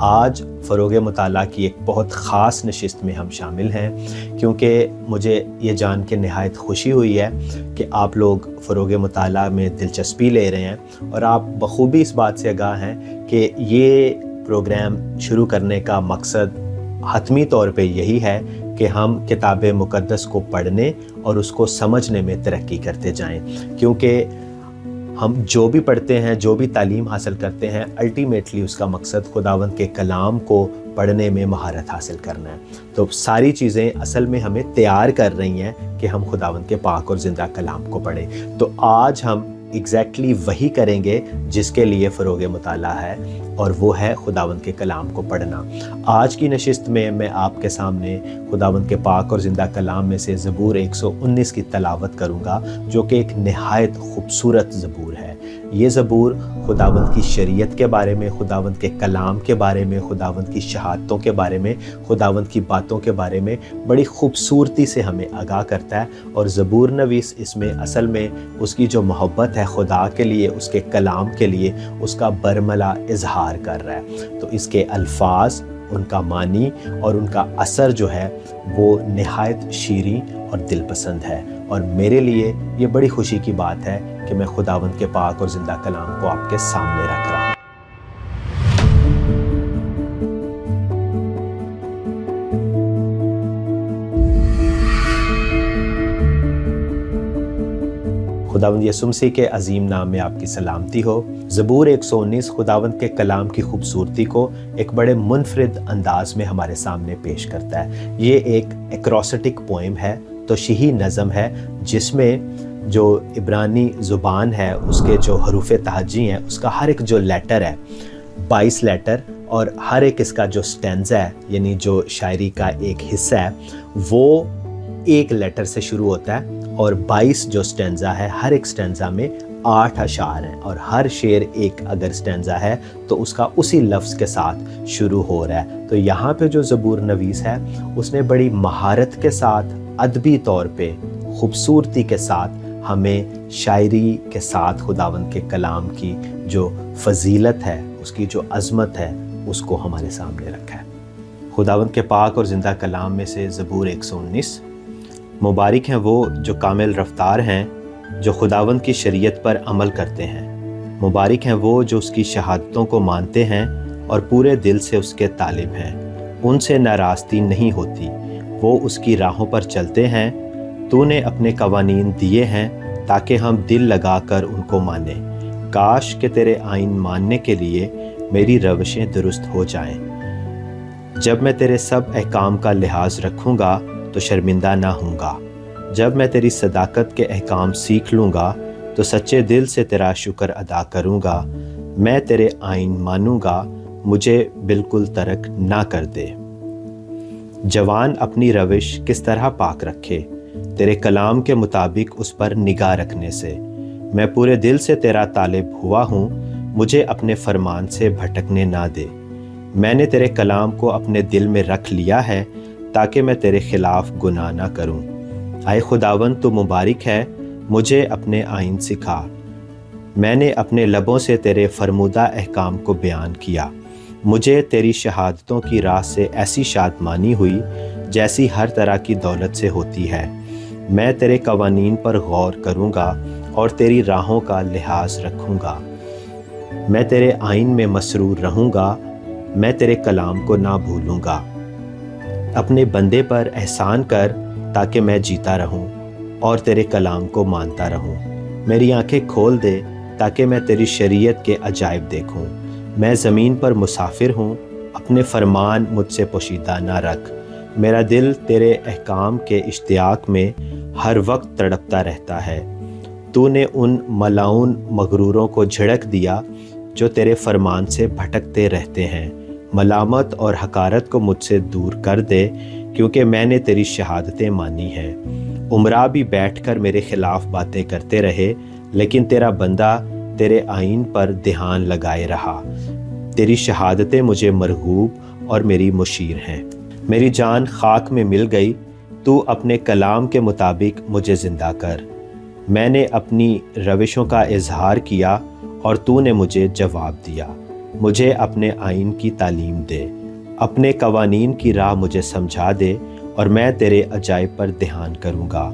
آج فروغ مطالعہ کی ایک بہت خاص نشست میں ہم شامل ہیں، کیونکہ مجھے یہ جان کے نہایت خوشی ہوئی ہے کہ آپ لوگ فروغ مطالعہ میں دلچسپی لے رہے ہیں، اور آپ بخوبی اس بات سے آگاہ ہیں کہ یہ پروگرام شروع کرنے کا مقصد حتمی طور پہ یہی ہے کہ ہم کتاب مقدس کو پڑھنے اور اس کو سمجھنے میں ترقی کرتے جائیں، کیونکہ ہم جو بھی پڑھتے ہیں، جو بھی تعلیم حاصل کرتے ہیں، الٹیمیٹلی اس کا مقصد خداوند کے کلام کو پڑھنے میں مہارت حاصل کرنا ہے۔ تو ساری چیزیں اصل میں ہمیں تیار کر رہی ہیں کہ ہم خداوند کے پاک اور زندہ کلام کو پڑھیں۔ تو آج ہم ایگزیکٹلی وہی کریں گے جس کے لیے فروغ مطالعہ ہے، اور وہ ہے خداوند کے کلام کو پڑھنا۔ آج کی نشست میں آپ کے سامنے خداوند کے پاک اور زندہ کلام میں سے زبور 119 کی تلاوت کروں گا، جو کہ ایک نہایت خوبصورت زبور ہے۔ یہ زبور خداوند کی شریعت کے بارے میں، خداوند کے کلام کے بارے میں، خداوند کی شہادتوں کے بارے میں، خداوند کی باتوں کے بارے میں بڑی خوبصورتی سے ہمیں آگاہ کرتا ہے، اور زبور نویس اس میں اصل میں اس کی جو محبت ہے خدا کے لیے، اس کے کلام کے لیے، اس کا برملا اظہار کر رہا ہے۔ تو اس کے الفاظ، ان کا معنی اور ان کا اثر جو ہے وہ نہایت شیریں اور دل پسند ہے، اور میرے لیے یہ بڑی خوشی کی بات ہے کہ میں خداوند کے پاک اور زندہ کلام کو آپ کے سامنے رکھ رہا ہوں۔ خداوند یسوع مسیح کے عظیم نام میں آپ کی سلامتی ہو۔ زبور 119 خداوند کے کلام کی خوبصورتی کو ایک بڑے منفرد انداز میں ہمارے سامنے پیش کرتا ہے۔ یہ ایک ایکروسٹک پوئم ہے، توشیحی نظم ہے، جس میں جو عبرانی زبان ہے اس کے جو حروف تہجی ہیں، اس کا ہر ایک جو لیٹر ہے 22 لیٹر، اور ہر ایک اس کا جو سٹینزا ہے، یعنی جو شاعری کا ایک حصہ ہے، وہ ایک لیٹر سے شروع ہوتا ہے، اور 22 جو سٹینزا ہے، ہر ایک سٹینزا میں 8 اشعار ہیں، اور ہر شعر ایک اگر سٹینزا ہے تو اس کا اسی لفظ کے ساتھ شروع ہو رہا ہے۔ تو یہاں پہ جو زبور نویس ہے اس نے بڑی مہارت کے ساتھ، ادبی طور پہ، خوبصورتی کے ساتھ ہمیں شاعری کے ساتھ خداوند کے کلام کی جو فضیلت ہے، اس کی جو عظمت ہے، اس کو ہمارے سامنے رکھا ہے۔ خداوند کے پاک اور زندہ کلام میں سے زبور 119۔ مبارک ہیں وہ جو کامل رفتار ہیں، جو خداوند کی شریعت پر عمل کرتے ہیں۔ مبارک ہیں وہ جو اس کی شہادتوں کو مانتے ہیں اور پورے دل سے اس کے طالب ہیں۔ ان سے ناراستی نہیں ہوتی، وہ اس کی راہوں پر چلتے ہیں۔ تو نے اپنے قوانین دیے ہیں تاکہ ہم دل لگا کر ان کو مانیں۔ کاش کہ تیرے آئین ماننے کے لیے میری روشیں درست ہو جائیں۔ جب میں تیرے سب احکام کا لحاظ رکھوں گا تو شرمندہ نہ ہوں گا۔ جب میں تیری صداقت کے احکام سیکھ لوں گا تو سچے دل سے تیرا شکر ادا کروں گا۔ میں تیرے آئین مانوں گا، مجھے بالکل ترک نہ کر دے۔ جوان اپنی روش کس طرح پاک رکھے، تیرے کلام کے مطابق اس پر نگاہ رکھنے سے۔ میں پورے دل سے تیرا طالب ہوا ہوں، مجھے اپنے فرمان سے بھٹکنے نہ دے۔ میں نے تیرے کلام کو اپنے دل میں رکھ لیا ہے تاکہ میں تیرے خلاف گناہ نہ کروں۔ اے خداوند تو مبارک ہے، مجھے اپنے آئین سکھا۔ میں نے اپنے لبوں سے تیرے فرمودہ احکام کو بیان کیا۔ مجھے تیری شہادتوں کی راہ سے ایسی شادمانی ہوئی جیسی ہر طرح کی دولت سے ہوتی ہے۔ میں تیرے قوانین پر غور کروں گا اور تیری راہوں کا لحاظ رکھوں گا۔ میں تیرے آئین میں مسرور رہوں گا، میں تیرے کلام کو نہ بھولوں گا۔ اپنے بندے پر احسان کر تاکہ میں جیتا رہوں اور تیرے کلام کو مانتا رہوں۔ میری آنکھیں کھول دے تاکہ میں تیری شریعت کے عجائب دیکھوں۔ میں زمین پر مسافر ہوں، اپنے فرمان مجھ سے پوشیدہ نہ رکھ۔ میرا دل تیرے احکام کے اشتیاق میں ہر وقت تڑپتا رہتا ہے۔ تو نے ان ملاؤن مغروروں کو جھڑک دیا جو تیرے فرمان سے بھٹکتے رہتے ہیں۔ ملامت اور حقارت کو مجھ سے دور کر دے، کیونکہ میں نے تیری شہادتیں مانی ہیں۔ عمرا بھی بیٹھ کر میرے خلاف باتیں کرتے رہے، لیکن تیرا بندہ تیرے آئین پر دھیان لگائے رہا۔ تیری شہادتیں مجھے مرغوب اور میری مشیر ہیں۔ میری جان خاک میں مل گئی، تو اپنے کلام کے مطابق مجھے زندہ کر۔ میں نے اپنی روشوں کا اظہار کیا اور تو نے مجھے جواب دیا۔ मुझे अपने आइन की तालीम दे, अपने कवानीन की राह मुझे समझा दे और मैं तेरे अजाइब पर ध्यान करूँगा।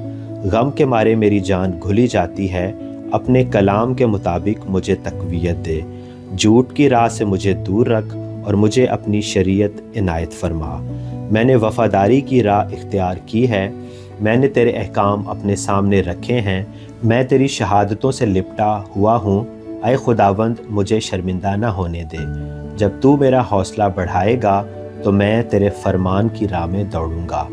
गम के मारे मेरी जान घुली जाती है, अपने कलाम के मुताबिक मुझे तक़वियत दे। झूठ की राह से मुझे दूर रख और मुझे अपनी शरीयत इनायत फरमा। मैंने वफ़ादारी की राह इख्तियार की है, मैंने तेरे अहकाम अपने सामने रखे हैं। मैं तेरी शहादतों से लिपटा हुआ हूँ, ऐ खुदावंद मुझे शर्मिंदा न होने दे। जब तू मेरा हौसला बढ़ाएगा तो मैं तेरे फरमान की राह में दौड़ूंगा।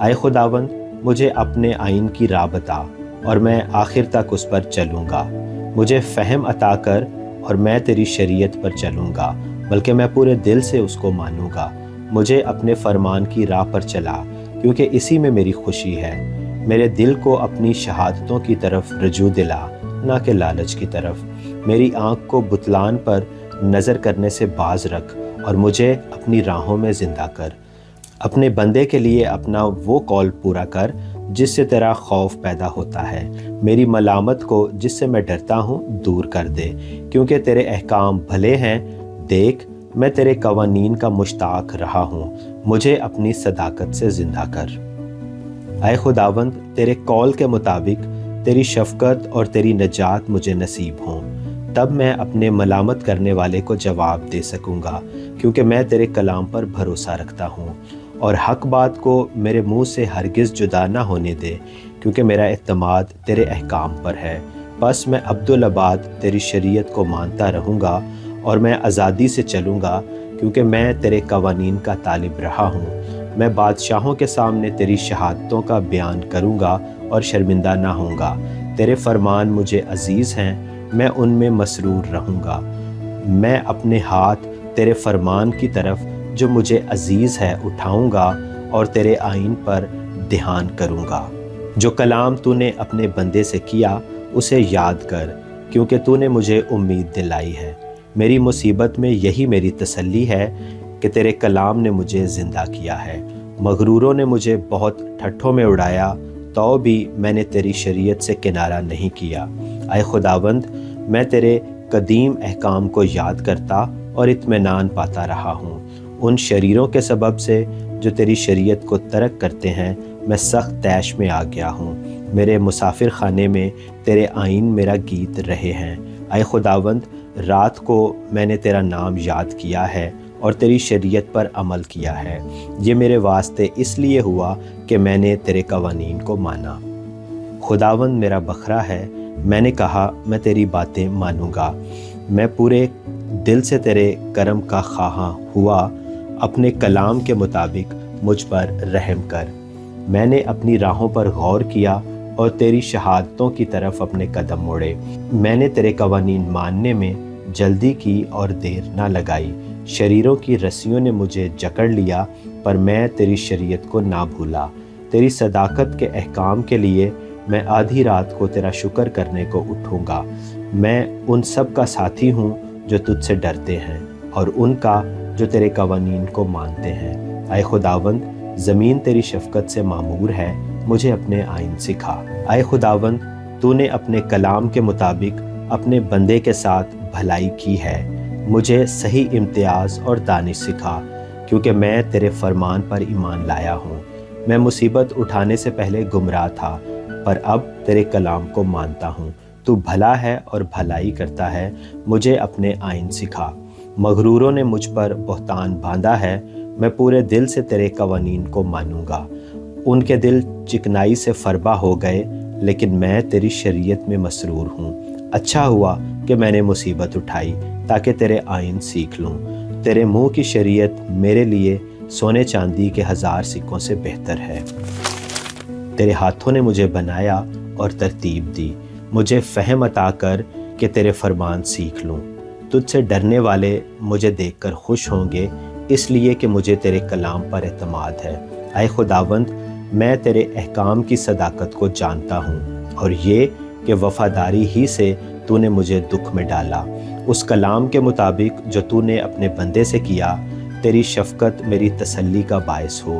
ऐ खुदावंद मुझे अपने आइन की राह बता और मैं आखिर तक उस पर चलूँगा। मुझे फ़हम अता कर और मैं तेरी शरीयत पर चलूँगा, बल्कि मैं पूरे दिल से उसको मानूँगा। मुझे अपने फरमान की राह पर चला, क्योंकि इसी में मेरी खुशी है। मेरे दिल को अपनी शहादतों की तरफ रजू दिला, ना कि लालच की तरफ। मेरी आँख को बुतलान पर नज़र करने से बाज रख और मुझे अपनी राहों में ज़िंदा कर। अपने बंदे के लिए अपना वो कौल पूरा कर जिससे तेरा खौफ पैदा होता है। मेरी मलामत को जिससे मैं डरता हूँ दूर कर दे, क्योंकि तेरे अहकाम भले हैं। देख, मैं तेरे कवानीन का मुश्ताक रहा हूँ, मुझे अपनी सदाकत से ज़िंदा कर। ऐ खुदावंद तेरे कौल के मुताबिक तेरी शफ़क़त और तेरी नजात मुझे नसीब हों, तब मैं अपने मलामत करने वाले को जवाब दे सकूँगा, क्योंकि मैं तेरे कलाम पर भरोसा रखता हूँ। और हक बात को मेरे मुंह से हरगिज़ जुदा ना होने दे, क्योंकि मेरा एतमाद तेरे अहकाम पर है। बस मैं अब्दुल आबाद तेरी शरीयत को मानता रहूँगा और मैं आज़ादी से चलूँगा, क्योंकि मैं तेरे कवानीन का तालिब रहा हूँ। मैं बादशाहों के सामने तेरी शहादतों का बयान करूँगा और शर्मिंदा ना होऊंगा। तेरे फरमान मुझे अजीज़ हैं, मैं उनमें मसरूर रहूँगा। मैं अपने हाथ तेरे फरमान की तरफ जो मुझे अजीज़ है उठाऊँगा और तेरे आइन पर ध्यान करूँगा। जो कलाम तूने अपने बंदे से किया उसे याद कर, क्योंकि तूने मुझे उम्मीद दिलाई है। मेरी मुसीबत में यही मेरी तसल्ली है कि तेरे कलाम ने मुझे ज़िंदा किया है। मगरूरों ने मुझे बहुत ठट्ठों में उड़ाया, तो भी मैंने तेरी शरीयत से किनारा नहीं किया। ऐ खुदावंद मैं तेरे कदीम अहकाम को याद करता और इत्मीनान पाता रहा हूँ। उन शरीरों के सबब से जो तेरी शरीयत को तर्क करते हैं, मैं सख्त तैश में आ गया हूँ। मेरे मुसाफिर खाने में तेरे आइन मेरा गीत रहे हैं। ऐ खुदावंद रात को मैंने तेरा नाम याद किया है और तेरी शरीयत पर अमल किया है। ये मेरे वास्ते इसलिए हुआ कि मैंने तेरे कवानीन को माना। खुदावंद मेरा बखरा है, मैंने कहा मैं तेरी बातें मानूंगा। मैं पूरे दिल से तेरे करम का ख्वाहा हुआ। अपने कलाम के मुताबिक मुझ पर रहम कर। मैंने अपनी राहों पर गौर किया और तेरी शहादतों की तरफ अपने कदम मोड़े। मैंने तेरे कवानीन मानने में जल्दी की और देर ना लगाई। शरीरों की रस्सियों ने मुझे जकड़ लिया, पर मैं तेरी शरीयत को ना भूला। तेरी सदाकत के अहकाम के लिए मैं आधी रात को तेरा शुक्र करने को उठूँगा। मैं उन सब का साथी हूँ जो तुझसे डरते हैं और उनका जो तेरे कवानीन को मानते हैं। ऐ खुदावंद ज़मीन तेरी शफ़क़त से मामूर है, मुझे अपने आइन सिखा। ऐ खुदावंद तूने अपने कलाम के मुताबिक अपने बंदे के साथ भलाई की है। मुझे सही इम्तियाज़ और दानिश सिखा, क्योंकि मैं तेरे फरमान पर ईमान लाया हूँ। मैं मुसीबत उठाने से पहले गुमराह था, पर अब तेरे कलाम को मानता हूँ। तू भला है और भलाई करता है, मुझे अपने आइन सिखा। मगरूरों ने मुझ पर बहतान बांधा है, मैं पूरे दिल से तेरे कवानीन को मानूंगा। उनके दिल चिकनाई से फरबा हो गए, लेकिन मैं तेरी शरीयत में मसरूर हूँ। अच्छा हुआ कि मैंने मुसीबत उठाई, ताकि तेरे आइन सीख लूँ। तेरे मुँह की शरीयत मेरे लिए सोने चांदी के 1000 सिक्कों से बेहतर है। तेरे हाथों ने मुझे बनाया और तरतीब दी। मुझे फ़हम अता कर कि तेरे फरमान सीख लूँ। तुझसे डरने वाले मुझे देखकर खुश होंगे, इसलिए कि मुझे तेरे कलाम पर एतमाद है। ऐ खुदावंद मैं तेरे अहकाम की सदाकत को जानता हूँ और ये कि वफ़ादारी ही से तूने मुझे दुख में डाला। उस कलाम के मुताबिक जो तूने अपने बंदे से किया, तेरी शफ़क़त मेरी तसल्ली का बायस हो।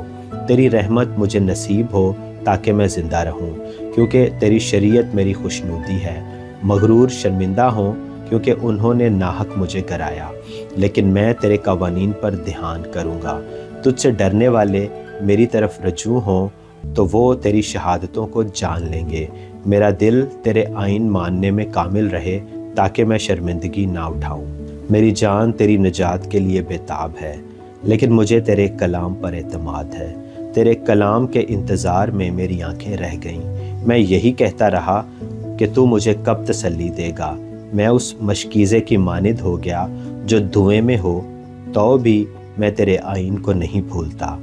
तेरी रहमत मुझे नसीब हो ताकि मैं ज़िंदा रहूँ, क्योंकि तेरी शरीयत मेरी खुशनुदी है। मगरूर शर्मिंदा हों, क्योंकि उन्होंने नाहक मुझे कराया। लेकिन मैं तेरे कवानीन पर ध्यान करूँगा। तुझसे डरने वाले मेरी तरफ रजू हों तो वो तेरी शहादतों को जान लेंगे। मेरा दिल तेरे आइन मानने में कामिल रहे ताकि मैं शर्मिंदगी ना उठाऊं। मेरी जान तेरी निजात के लिए बेताब है, लेकिन मुझे तेरे कलाम पर एतमाद है। तेरे कलाम के इंतज़ार में मेरी आंखें रह गईं। मैं यही कहता रहा कि तू मुझे कब तसल्ली देगा। मैं उस मशकीज़े की मानिद हो गया जो धुएं में हो, तो भी मैं तेरे आइन को नहीं भूलता।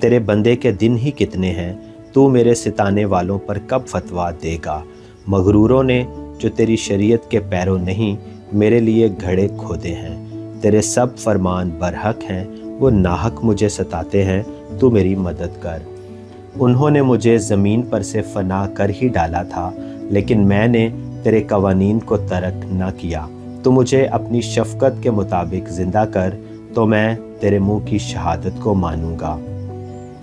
तेरे बंदे के दिन ही कितने हैं, तू मेरे सिताने वालों पर कब फतवा देगा। मगरूरों ने जो तेरी शरीयत के पैरों नहीं मेरे लिए घड़े खोदे हैं। तेरे सब फरमान बरहक हैं, वो नाहक मुझे सताते हैं, तू मेरी मदद कर। उन्होंने मुझे ज़मीन पर से फना कर ही डाला था, लेकिन मैंने तेरे कवानीन को तर्क न किया। तो मुझे अपनी शफ़क़त के मुताबिक ज़िंदा कर, तो मैं तेरे मुँह की शहादत को मानूँगा।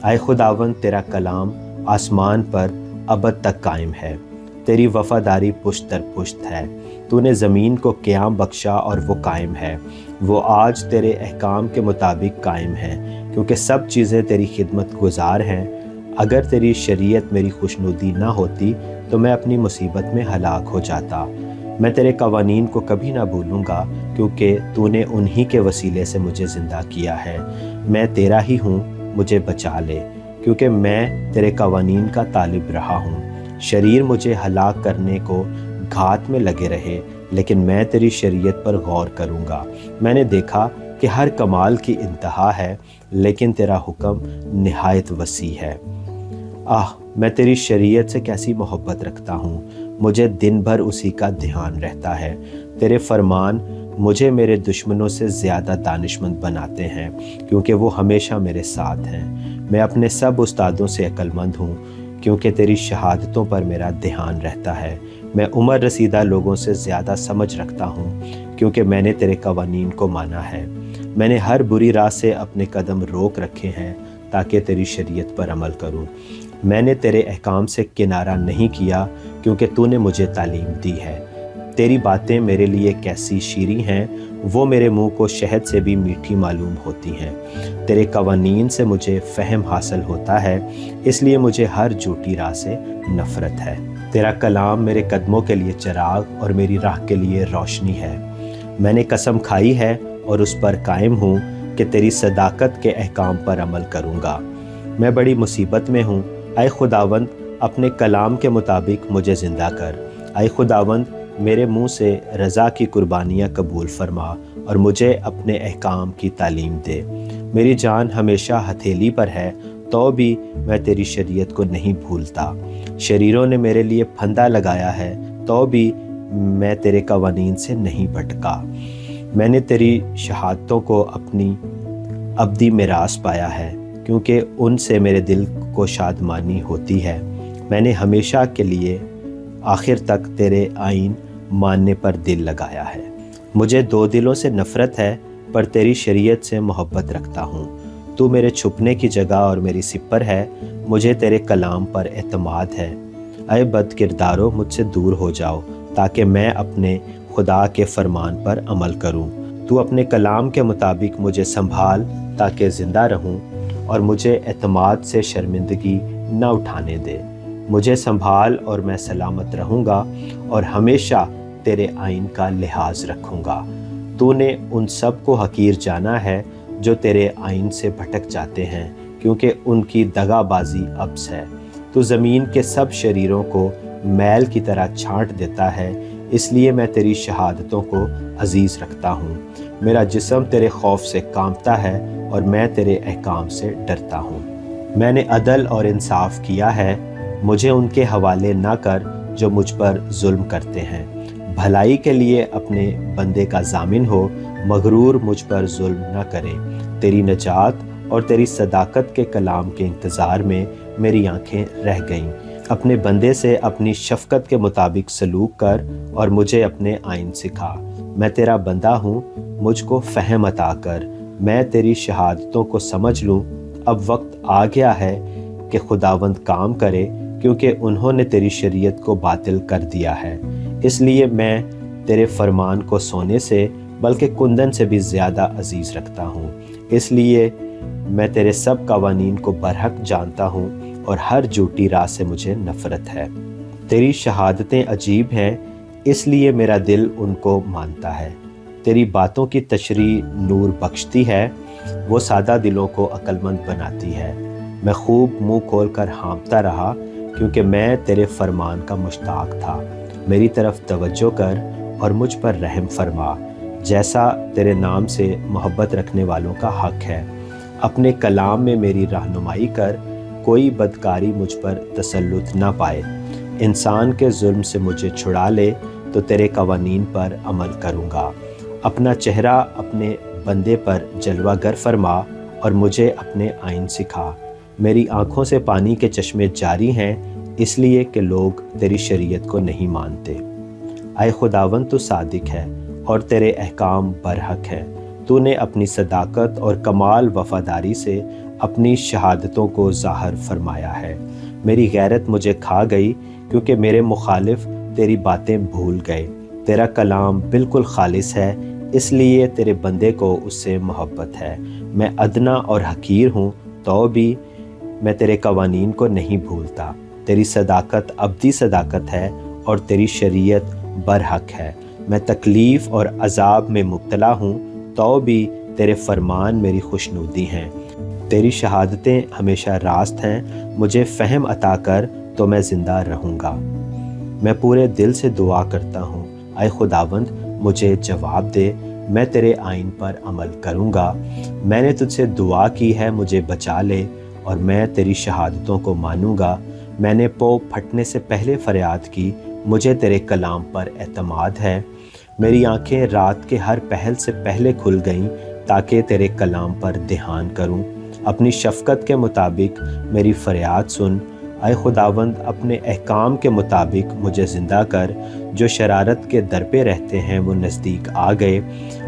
आए खुदावंद, तेरा कलाम आसमान पर अबद तक कायम है। तेरी वफ़ादारी पुश्त दर पुश्त है। तूने ज़मीन को क़याम बख्शा और वो कायम है। वो आज तेरे अहकाम के मुताबिक कायम है, क्योंकि सब चीज़ें तेरी खिदमत गुजार हैं। अगर तेरी शरीयत मेरी खुशनुदी ना होती तो मैं अपनी मुसीबत में हलाक हो जाता। मैं तेरे कवानीन को कभी ना भूलूँगा, क्योंकि तूने उन्हीं के वसीले से मुझे ज़िंदा किया है। मैं तेरा ही हूँ, मुझे बचा ले, क्योंकि मैं तेरे कवानीन का तालिब रहा हूँ। शरीर मुझे हलाक करने को घात में लगे रहे, लेकिन मैं तेरी शरीयत पर गौर करूँगा। मैंने देखा कि हर कमाल की इंतहा है, लेकिन तेरा हुक्म निहायत वसी है। मैं तेरी शरीयत से कैसी मोहब्बत रखता हूँ। मुझे दिन भर उसी का ध्यान रहता है। तेरे फरमान मुझे मेरे दुश्मनों से ज़्यादा दानिशमंद बनाते हैं, क्योंकि वो हमेशा मेरे साथ हैं। मैं अपने सब उस्तादों से अक्लमंद हूँ, क्योंकि तेरी शहादतों पर मेरा ध्यान रहता है। मैं उम्र रसीदा लोगों से ज़्यादा समझ रखता हूँ, क्योंकि मैंने तेरे कवानीन को माना है। मैंने हर बुरी राह से अपने कदम रोक रखे हैं ताकि तेरी शरीयत पर अमल करूँ। मैंने तेरे अहकाम से किनारा नहीं किया, क्योंकि तूने मुझे तालीम दी है। तेरी बातें मेरे लिए कैसी शीरीं हैं, वो मेरे मुंह को शहद से भी मीठी मालूम होती हैं। तेरे कवानीन से मुझे फ़हम हासिल होता है, इसलिए मुझे हर झूठी राह से नफ़रत है। तेरा कलाम मेरे कदमों के लिए चिराग और मेरी राह के लिए रोशनी है। मैंने कसम खाई है और उस पर कायम हूँ कि तेरी सदाकत के अहकाम पर अमल करूँगा। मैं बड़ी मुसीबत में हूँ। आए खुदावंद, अपने कलाम के मुताबिक मुझे ज़िंदा कर। आए खुदावंद, मेरे मुंह से रज़ा की कुर्बानियाँ कबूल फरमा और मुझे अपने अहकाम की तालीम दे। मेरी जान हमेशा हथेली पर है, तो भी मैं तेरी शरीयत को नहीं भूलता। शरीरों ने मेरे लिए फंदा लगाया है, तो भी मैं तेरे कवानीन से नहीं भटका। मैंने तेरी शहादतों को अपनी अब्दी मिरास पाया है, क्योंकि उनसे मेरे दिल को शादमानी होती है। मैंने हमेशा के लिए आखिर तक तेरे आइन मानने पर दिल लगाया है। मुझे दो दिलों से नफ़रत है, पर तेरी शरीयत से मोहब्बत रखता हूँ। तू मेरे छुपने की जगह और मेरी सिपर है। मुझे तेरे कलाम पर एतमाद है। अय बद किरदारों, मुझसे दूर हो जाओ, ताकि मैं अपने खुदा के फरमान पर अमल करूँ। तू अपने कलाम के मुताबिक मुझे संभाल, ताकि ज़िंदा रहूँ और मुझे एतमाद से शर्मिंदगी न उठाने दे। मुझे संभाल और मैं सलामत रहूँगा और हमेशा तेरे आइन का लिहाज रखूँगा। तूने उन सब को हकीर जाना है जो तेरे आइन से भटक जाते हैं, क्योंकि उनकी दगाबाजी अब्स है। तू ज़मीन के सब शरीरों को मैल की तरह छांट देता है, इसलिए मैं तेरी शहादतों को अजीज़ रखता हूँ। मेरा जिस्म तेरे खौफ से कांपता है और मैं तेरे अहकाम से डरता हूँ। मैंने अदल और इंसाफ किया है, मुझे उनके हवाले ना कर जो मुझ पर जुल्म करते हैं। भलाई के लिए अपने बंदे का जामिन हो, मगरूर मुझ पर जुल्म न करे। तेरी नजात और तेरी सदाकत के कलाम के इंतज़ार में मेरी आंखें रह गईं। अपने बंदे से अपनी शफ़क़त के मुताबिक सलूक कर और मुझे अपने आइन सिखा। मैं तेरा बंदा हूँ, मुझको फ़हम अता कर। मैं तेरी शहादतों को समझ लूँ। अब वक्त आ गया है कि खुदावंद काम करे, क्योंकि उन्होंने तेरी शरीयत को बातिल कर दिया है। इसलिए मैं तेरे फरमान को सोने से बल्कि कुंदन से भी ज़्यादा अजीज़ रखता हूँ। इसलिए मैं तेरे सब कवानीन को बरहक जानता हूँ और हर झूठी राह से मुझे नफ़रत है। तेरी शहादतें अजीब हैं, इसलिए मेरा दिल उनको मानता है। तेरी बातों की तशरीह नूर बख्शती है, वो सादा दिलों को अक्लमंद बनाती है। मैं खूब मुंह खोल कर हाँफता रहा क्योंकि मैं तेरे फरमान का मुश्ताक था। मेरी तरफ तवज्जो कर और मुझ पर रहम फरमा, जैसा तेरे नाम से मोहब्बत रखने वालों का हक है। अपने कलाम में मेरी रहनुमाई कर, कोई बदकारी मुझ पर तसल्लुत ना पाए। इंसान के जुल्म से मुझे छुड़ा ले तो तेरे कवानीन पर अमल करूँगा। अपना चेहरा अपने बंदे पर जलवागर फरमा और मुझे अपने आइन सिखा। मेरी आँखों से पानी के चश्मे जारी हैं, इसलिए कि लोग तेरी शरीयत को नहीं मानते। आए खुदावंद तू सादिक है और तेरे अहकाम बरहक है। तूने अपनी सदाकत और कमाल वफादारी से अपनी शहादतों को ज़ाहिर फरमाया है। मेरी गैरत मुझे खा गई क्योंकि मेरे मुखालिफ तेरी बातें भूल गए। तेरा कलाम बिल्कुल खालिस है, इसलिए तेरे बंदे को उससे मोहब्बत है। मैं अदना और हकीर हूँ, तो भी मैं तेरे कवानीन को नहीं भूलता। तेरी सदाकत अब्दी सदाकत है और तेरी शरीयत बरहक है। मैं तकलीफ़ और अजाब में मुब्तला हूँ, तो भी तेरे फरमान मेरी खुशनुदी हैं। तेरी शहादतें हमेशा रास्त हैं। मुझे फ़हम अता कर तो मैं ज़िंदा रहूँगा। मैं पूरे दिल से दुआ करता हूँ, आए खुदावंद मुझे जवाब दे, मैं तेरे आइन पर अमल करूँगा। मैंने तुझसे दुआ की है, मुझे बचा ले और मैं तेरी शहादतों को मानूँगा। मैंने पो फटने से पहले फरियाद की, मुझे तेरे कलाम पर एतमाद है। मेरी आंखें रात के हर पहल से पहले खुल गईं ताकि तेरे कलाम पर ध्यान करूं। अपनी शफ़क़त के मुताबिक मेरी फरियाद सुन। आए खुदावंद अपने अहकाम के मुताबिक मुझे ज़िंदा कर। जो शरारत के दर पे रहते हैं वो नज़दीक आ गए,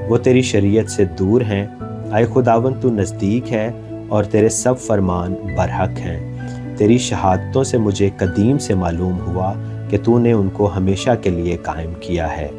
वो तेरी शरीयत से दूर हैं। आए खुदावंद तू नज़दीक है और तेरे सब फरमान बरहक हैं। तेरी शहादतों से मुझे कदीम से मालूम हुआ कि तूने उनको हमेशा के लिए कायम किया है।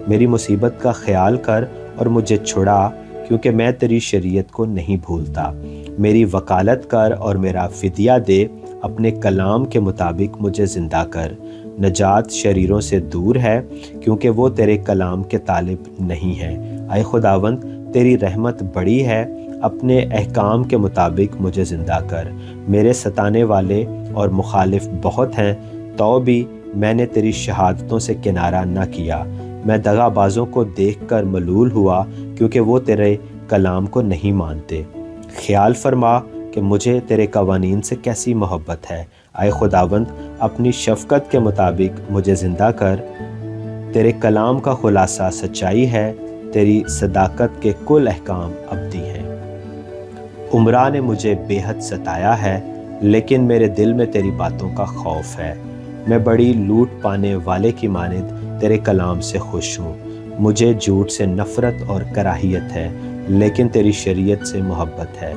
मेरी मुसीबत का ख्याल कर और मुझे छुड़ा, क्योंकि मैं तेरी शरीयत को नहीं भूलता। मेरी वकालत कर और मेरा फ़िदिया दे। अपने कलाम के मुताबिक मुझे ज़िंदा कर। नजात शरीरों से दूर है, क्योंकि वो तेरे कलाम के तालिब नहीं है। आए खुदावंद तेरी रहमत बड़ी है, अपने अहकाम के मुताबिक मुझे ज़िंदा कर। मेरे सताने वाले और मुखालिफ बहुत हैं, तो भी मैंने तेरी शहादतों से किनारा न किया। मैं दगाबाजों को देखकर मलूल हुआ, क्योंकि वो तेरे कलाम को नहीं मानते। ख्याल फरमा कि मुझे तेरे कवानीन से कैसी मोहब्बत है। आए खुदावंद अपनी शफ़क़त के मुताबिक मुझे ज़िंदा कर। तेरे कलाम का खुलासा सच्चाई है, तेरी सदाकत के कुल अहकाम अब्दी हैं। उमरा ने मुझे बेहद सताया है, लेकिन मेरे दिल में तेरी बातों का खौफ है। मैं बड़ी लूट पाने वाले की मानिंद तेरे कलाम से खुश हूँ। मुझे झूठ से नफ़रत और कराहियत है, लेकिन तेरी शरीयत से मोहब्बत है।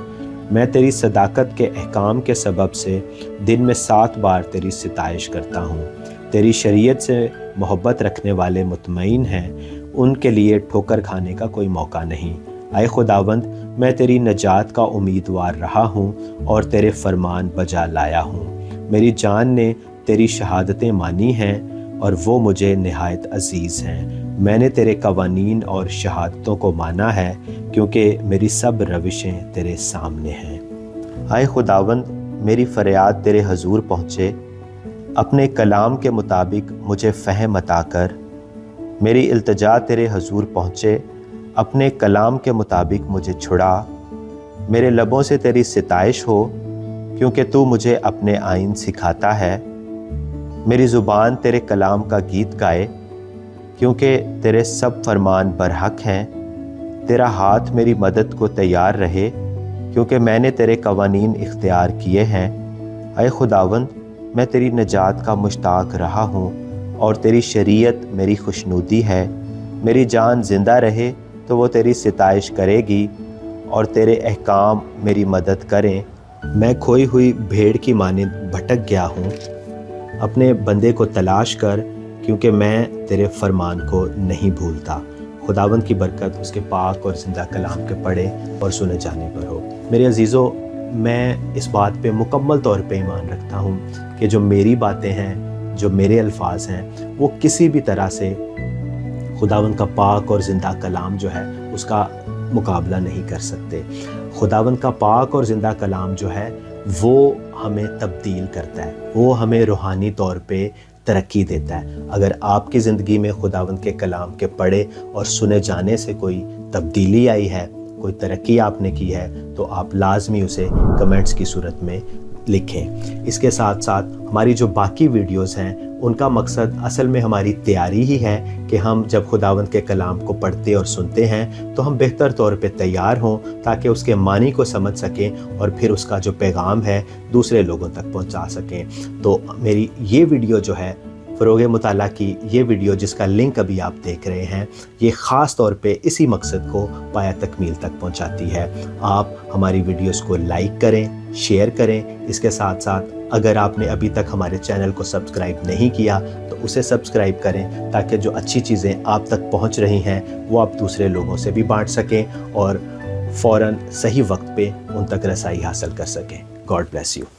मैं तेरी सदाकत के अहकाम के सबब से दिन में 7 बार तेरी सिताइश करता हूँ। तेरी शरीयत से मोहब्बत रखने वाले मुतमईन हैं, उनके लिए ठोकर खाने का कोई मौका नहीं। आए खुदावंद मैं तेरी नजात का उम्मीदवार रहा हूँ और तेरे फरमान बजा लाया हूँ। मेरी जान ने तेरी शहादतें मानी हैं और वो मुझे निहायत अजीज़ हैं। मैंने तेरे कवानीन और शहादतों को माना है, क्योंकि मेरी सब रविशें तेरे सामने हैं। आए खुदावंद मेरी फरियाद तेरे हजूर पहुँचे। अपने कलाम के मुताबिक मुझे फ़हम अता कर। मेरी इल्तिजा तेरे हजूर पहुँचे। अपने कलाम के मुताबिक मुझे छुड़ा। मेरे लबों से तेरी सिताइश हो, क्योंकि तू मुझे अपने आइन सिखाता है। मेरी ज़ुबान तेरे कलाम का गीत गाए, क्योंकि तेरे सब फरमान बरहक हैं। तेरा हाथ मेरी मदद को तैयार रहे, क्योंकि मैंने तेरे कवानीन इख्तियार किए हैं। ऐ खुदावंद मैं तेरी नजात का मुश्ताक रहा हूँ और तेरी शरीयत मेरी खुशनुदी है। मेरी जान ज़िंदा रहे तो वो तेरी सिताइश करेगी और तेरे अहकाम मेरी मदद करें। मैं खोई हुई भेड़ की मानिंद भटक गया हूँ। अपने बंदे को तलाश कर, क्योंकि मैं तेरे फरमान को नहीं भूलता। खुदावंद की बरकत उसके पाक और ज़िंदा कलाम के पढ़े और सुने जाने पर हो। मेरे अजीज़ों, मैं इस बात पे मुकम्मल तौर पे ईमान रखता हूँ कि जो मेरी बातें हैं, जो मेरे अल्फाज हैं, वो किसी भी तरह से खुदावंद का पाक और ज़िंदा कलाम जो है उसका मुकाबला नहीं कर सकते। खुदावंद का पाक और ज़िंदा कलाम जो है वो हमें तब्दील करता है, वो हमें रूहानी तौर पे तरक्की देता है। अगर आपकी ज़िंदगी में खुदावंद के कलाम के पढ़े और सुने जाने से कोई तब्दीली आई है, कोई तरक्की आपने की है, तो आप लाजमी उसे कमेंट्स की सूरत में लिखें। इसके साथ साथ हमारी जो बाकी वीडियोस हैं उनका मकसद असल में हमारी तैयारी ही है कि हम जब खुदावंद के कलाम को पढ़ते और सुनते हैं तो हम बेहतर तौर पे तैयार हों, ताकि उसके मानी को समझ सकें और फिर उसका जो पैगाम है दूसरे लोगों तक पहुंचा सकें। तो मेरी ये वीडियो जो है फ़रोग़ मुताला की ये वीडियो, जिसका लिंक अभी आप देख रहे हैं, ये ख़ास तौर पे इसी मकसद को पाया तकमील तक पहुंचाती है। आप हमारी वीडियोस को लाइक करें, शेयर करें। इसके साथ साथ अगर आपने अभी तक हमारे चैनल को सब्सक्राइब नहीं किया तो उसे सब्सक्राइब करें, ताकि जो अच्छी चीज़ें आप तक पहुंच रही हैं वो आप दूसरे लोगों से भी बांट सकें और फ़ौरन सही वक्त पे उन तक रसाई हासिल कर सकें। God bless you.